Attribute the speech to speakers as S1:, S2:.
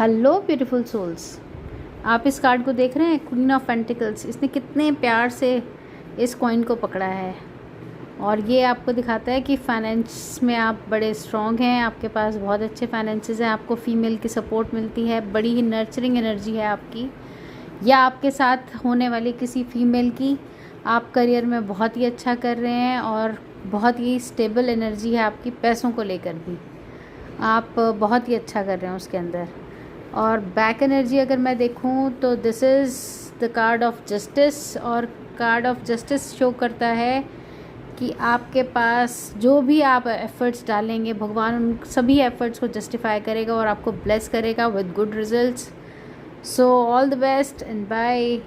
S1: Hello beautiful souls, आप इस card को देख रहे हैं, क्वीन ऑफ पेंटिकल्स। इसने कितने प्यार से इस कॉइन को पकड़ा है और ये आपको दिखाता है कि फाइनेंस में आप बड़े स्ट्रॉन्ग हैं, आपके पास बहुत अच्छे फाइनेंसेस हैं, आपको फीमेल की सपोर्ट मिलती है, बड़ी ही नर्चरिंग एनर्जी है आपकी या आपके साथ होने वाली किसी फीमेल की। आप करियर में बहुत ही अच्छा कर रहे हैं और बहुत ही स्टेबल एनर्जी है आपकी, पैसों को लेकर भी आप बहुत ही अच्छा कर रहे हैं उसके अंदर। और बैक एनर्जी अगर मैं देखूं तो this is the card of justice, और कार्ड ऑफ जस्टिस शो करता है कि आपके पास जो भी आप एफ़र्ट्स डालेंगे, भगवान उन सभी एफ़र्ट्स को जस्टिफाई करेगा और आपको ब्लेस करेगा with good results. So all the best and bye.